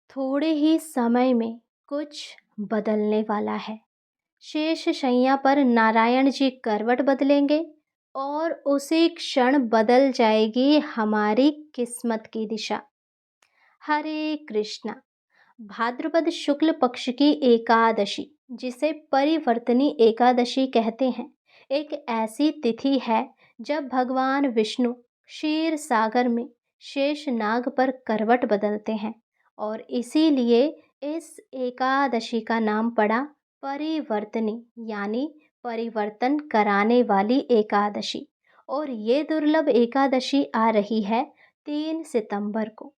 थोड़े ही समय में कुछ बदलने वाला है। शेष शैया पर नारायण जी करवट बदलेंगे और उसी क्षण बदल जाएगी हमारी किस्मत की दिशा। हरे कृष्णा। भाद्रपद शुक्ल पक्ष की एकादशी, जिसे परिवर्तनी एकादशी कहते हैं, एक ऐसी तिथि है जब भगवान विष्णु क्षीर सागर में शेष नाग पर करवट बदलते हैं और इसीलिए इस एकादशी का नाम पड़ा परिवर्तनी, यानी परिवर्तन कराने वाली एकादशी। और ये दुर्लभ एकादशी आ रही है 3 सितंबर को।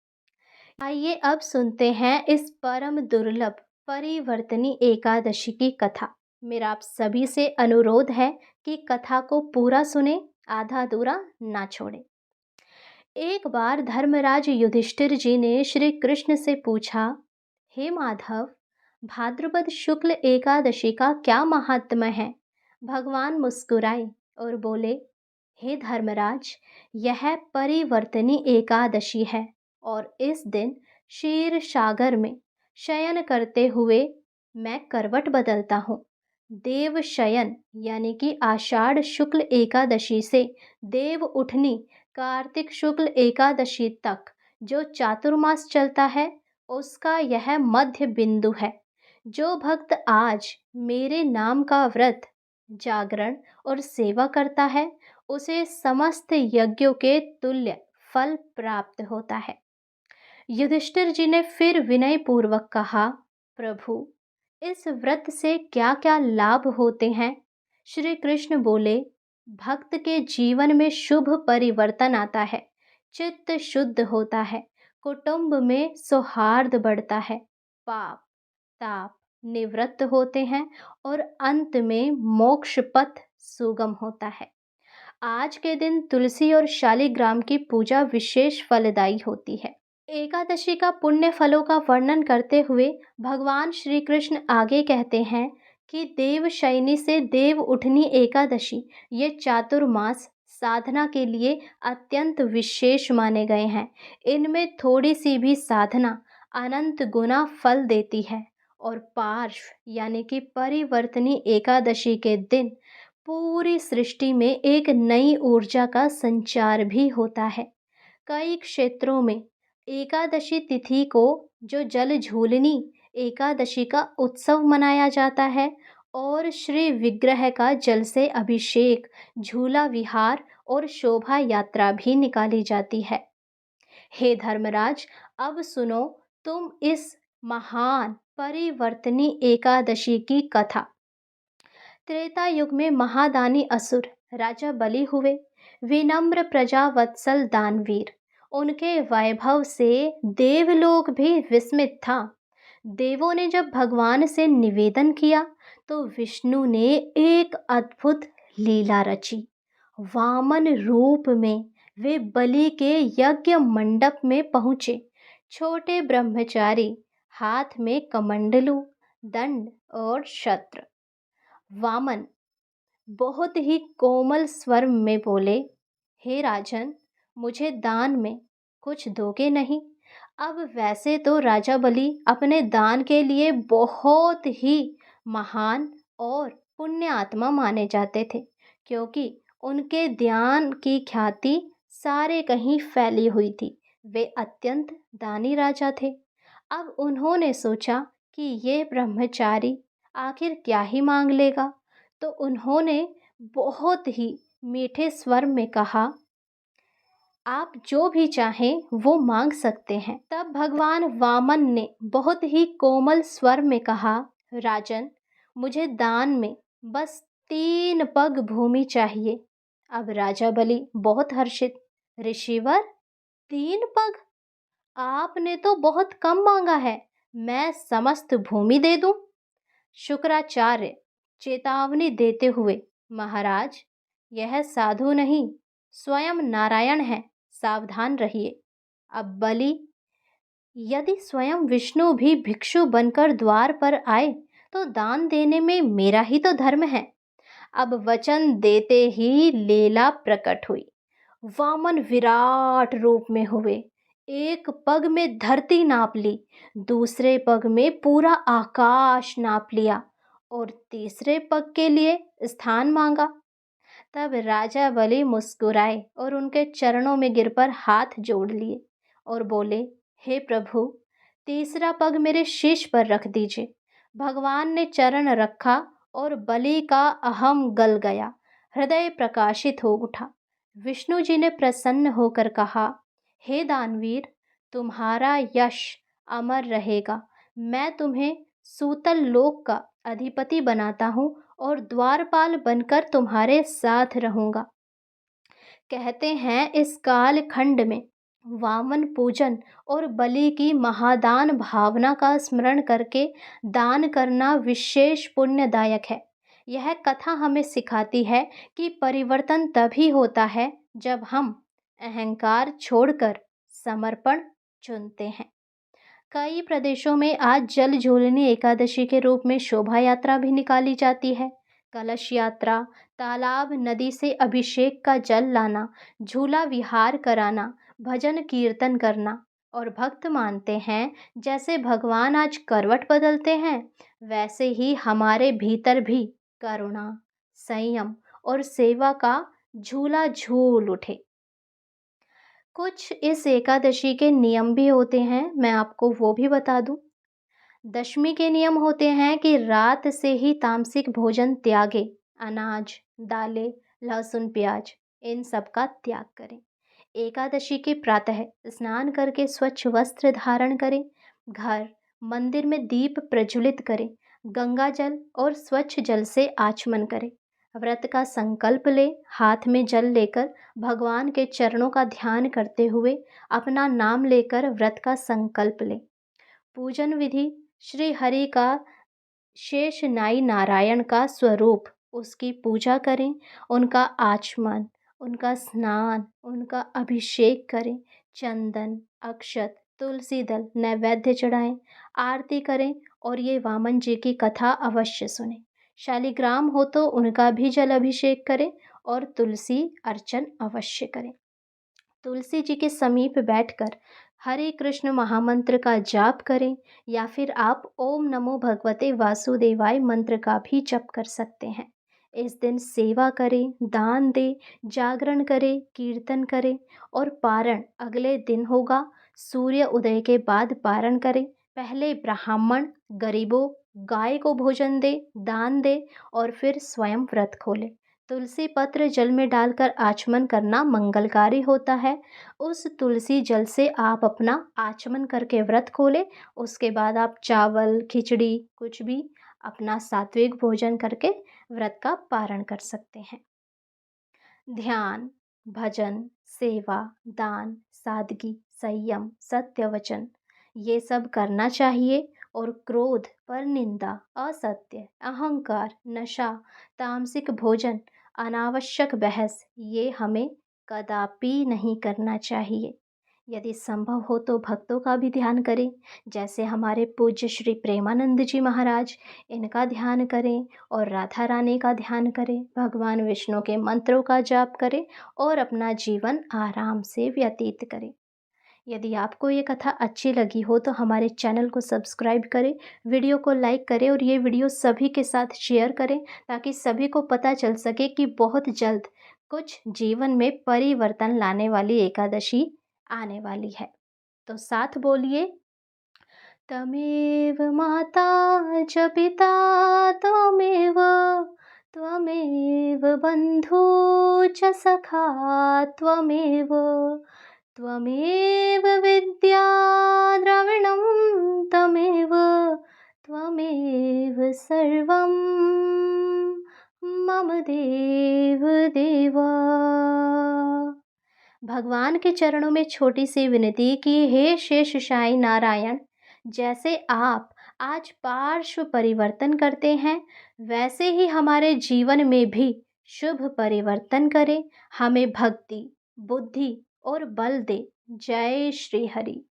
आइए अब सुनते हैं इस परम दुर्लभ परिवर्तनी एकादशी की कथा। मेरा आप सभी से अनुरोध है कि कथा को पूरा सुने, आधा अधूरा ना छोड़े। एक बार धर्मराज युधिष्ठिर जी ने श्री कृष्ण से पूछा, हे माधव, भाद्रपद शुक्ल एकादशी का क्या महात्म्य है? भगवान मुस्कुराए और बोले, हे धर्मराज, यह परिवर्तनी एकादशी है और इस दिन क्षीर सागर में शयन करते हुए मैं करवट बदलता हूँ। देव शयन यानी कि आषाढ़ शुक्ल एकादशी से देव उठनी कार्तिक शुक्ल एकादशी तक जो चातुर्मास चलता है, उसका यह मध्य बिंदु है। जो भक्त आज मेरे नाम का व्रत, जागरण और सेवा करता है, उसे समस्त यज्ञों के तुल्य फल प्राप्त होता है। युधिष्ठिर जी ने फिर विनय पूर्वक कहा, प्रभु, इस व्रत से क्या क्या लाभ होते हैं? श्री कृष्ण बोले, भक्त के जीवन में शुभ परिवर्तन आता है, चित्त शुद्ध होता है, कुटुंब में सौहार्द बढ़ता है, पाप ताप निवृत्त होते हैं और अंत में मोक्ष पथ सुगम होता है। आज के दिन तुलसी और शालिग्राम की पूजा विशेष फलदायी होती है। एकादशी का पुण्य फलों का वर्णन करते हुए भगवान श्री कृष्ण आगे कहते हैं कि देव शयनी से देव उठनी एकादशी ये चातुर्मास साधना के लिए अत्यंत विशेष माने गए हैं। इनमें थोड़ी सी भी साधना अनंत गुना फल देती है और पार्श्व यानी कि परिवर्तनी एकादशी के दिन पूरी सृष्टि में एक नई ऊर्जा का संचार भी होता है। कई क्षेत्रों में एकादशी तिथि को जो जल झूलनी एकादशी का उत्सव मनाया जाता है और श्री विग्रह का जल से अभिषेक, झूला विहार और शोभा यात्रा भी निकाली जाती है। हे धर्मराज, अब सुनो तुम इस महान परिवर्तनी एकादशी की कथा। त्रेता युग में महादानी असुर राजा बलि हुए, विनम्र प्रजा वत्सल दानवीर। उनके वैभव से देवलोक भी विस्मित था। देवों ने जब भगवान से निवेदन किया तो विष्णु ने एक अद्भुत लीला रची। वामन रूप में वे बलि के यज्ञ मंडप में पहुंचे। छोटे ब्रह्मचारी, हाथ में कमंडलू, दंड और छत्र। वामन बहुत ही कोमल स्वर में बोले, हे राजन, मुझे दान में कुछ दोगे नहीं? अब वैसे तो राजा बलि अपने दान के लिए बहुत ही महान और पुण्य आत्मा माने जाते थे, क्योंकि उनके ध्यान की ख्याति सारे कहीं फैली हुई थी। वे अत्यंत दानी राजा थे। अब उन्होंने सोचा कि ये ब्रह्मचारी आखिर क्या ही मांग लेगा, तो उन्होंने बहुत ही मीठे स्वर में कहा, आप जो भी चाहें वो मांग सकते हैं। तब भगवान वामन ने बहुत ही कोमल स्वर में कहा, राजन, मुझे दान में बस 3 पग भूमि चाहिए। अब राजा बलि बहुत हर्षित, ऋषिवर, 3 पग? आपने तो बहुत कम मांगा है, मैं समस्त भूमि दे दूं। शुक्राचार्य चेतावनी देते हुए, महाराज, यह साधु नहीं, स्वयं नारायण है, सावधान रहिए। अब बलि, यदि स्वयं विष्णु भी भिक्षु बनकर द्वार पर आए तो दान देने में मेरा ही तो धर्म है। अब वचन देते ही लीला प्रकट हुई। वामन विराट रूप में हुए, एक पग में धरती नाप ली, दूसरे पग में पूरा आकाश नाप लिया और तीसरे पग के लिए स्थान मांगा। तब राजा बलि मुस्कुराए और उनके चरणों में गिर पर हाथ जोड़ लिए और बोले, हे प्रभु, तीसरा पग मेरे शीश पर रख दीजिए। भगवान ने चरण रखा और बलि का अहम गल गया, हृदय प्रकाशित हो उठा। विष्णु जी ने प्रसन्न होकर कहा, हे दानवीर, तुम्हारा यश अमर रहेगा। मैं तुम्हें सूतल लोक का अधिपति बनाता हूँ और द्वारपाल बनकर तुम्हारे साथ रहूंगा। कहते हैं इस काल खंड में वामन पूजन और बलि की महादान भावना का स्मरण करके दान करना विशेष पुण्यदायक है। यह कथा हमें सिखाती है कि परिवर्तन तभी होता है जब हम अहंकार छोड़कर समर्पण चुनते हैं। कई प्रदेशों में आज जल झूलनी एकादशी के रूप में शोभा यात्रा भी निकाली जाती है। कलश यात्रा, तालाब नदी से अभिषेक का जल लाना, झूला विहार कराना, भजन कीर्तन करना और भक्त मानते हैं जैसे भगवान आज करवट बदलते हैं, वैसे ही हमारे भीतर भी करुणा, संयम और सेवा का झूला झूल उठे। कुछ इस एकादशी के नियम भी होते हैं, मैं आपको वो भी बता दूं। दशमी के नियम होते हैं कि रात से ही तामसिक भोजन त्यागे, अनाज, दालें, लहसुन, प्याज इन सब का त्याग करें। एकादशी के प्रातः स्नान करके स्वच्छ वस्त्र धारण करें, घर, मंदिर में दीप प्रज्वलित करें, गंगा जल और स्वच्छ जल से आचमन करें। व्रत का संकल्प ले, हाथ में जल लेकर भगवान के चरणों का ध्यान करते हुए अपना नाम लेकर व्रत का संकल्प लें। पूजन विधि, श्री हरि का शेष नाई नारायण का स्वरूप, उसकी पूजा करें, उनका आचमन, उनका स्नान, उनका अभिषेक करें, चंदन, अक्षत, तुलसी दल नैवेद्य चढ़ाएं, आरती करें और ये वामन जी की कथा अवश्य सुने। शालिग्राम हो तो उनका भी जल अभिषेक करें और तुलसी अर्चन अवश्य करें। तुलसी जी के समीप बैठकर हरे कृष्ण महामंत्र का जाप करें या फिर आप ओम नमो भगवते वासुदेवाय मंत्र का भी जप कर सकते हैं। इस दिन सेवा करें, दान दें, जागरण करें, कीर्तन करें और पारण अगले दिन होगा। सूर्य उदय के बाद पारण करें। पहले ब्राह्मण, गरीबों, गाय को भोजन दे, दान दे और फिर स्वयं व्रत खोले। तुलसी पत्र जल में डालकर आचमन करना मंगलकारी होता है। उस तुलसी जल से आप अपना आचमन करके व्रत खोलें। उसके बाद आप चावल, खिचड़ी कुछ भी अपना सात्विक भोजन करके व्रत का पारण कर सकते हैं। ध्यान, भजन, सेवा, दान, सादगी, संयम, सत्य वचन ये सब करना चाहिए और क्रोध, परनिंदा, असत्य, अहंकार, नशा, तामसिक भोजन, अनावश्यक बहस ये हमें कदापि नहीं करना चाहिए। यदि संभव हो तो भक्तों का भी ध्यान करें, जैसे हमारे पूज्य श्री प्रेमानंद जी महाराज, इनका ध्यान करें और राधा रानी का ध्यान करें, भगवान विष्णु के मंत्रों का जाप करें और अपना जीवन आराम से व्यतीत करें। यदि आपको ये कथा अच्छी लगी हो तो हमारे चैनल को सब्सक्राइब करें, वीडियो को लाइक करें और ये वीडियो सभी के साथ शेयर करें ताकि सभी को पता चल सके कि बहुत जल्द कुछ जीवन में परिवर्तन लाने वाली एकादशी आने वाली है। तो साथ बोलिए, तमेव माता च पिता त्वमेव, त्वमेव बन्धु च सखा त्वमेव, त्वमेव विद्या द्रविणं त्वमेव, त्वमेव सर्वं मम देव देव। भगवान के चरणों में छोटी सी विनती कि हे शेष शाही नारायण, जैसे आप आज पार्श्व परिवर्तन करते हैं वैसे ही हमारे जीवन में भी शुभ परिवर्तन करें, हमें भक्ति, बुद्धि और बल दे। जय श्री हरि।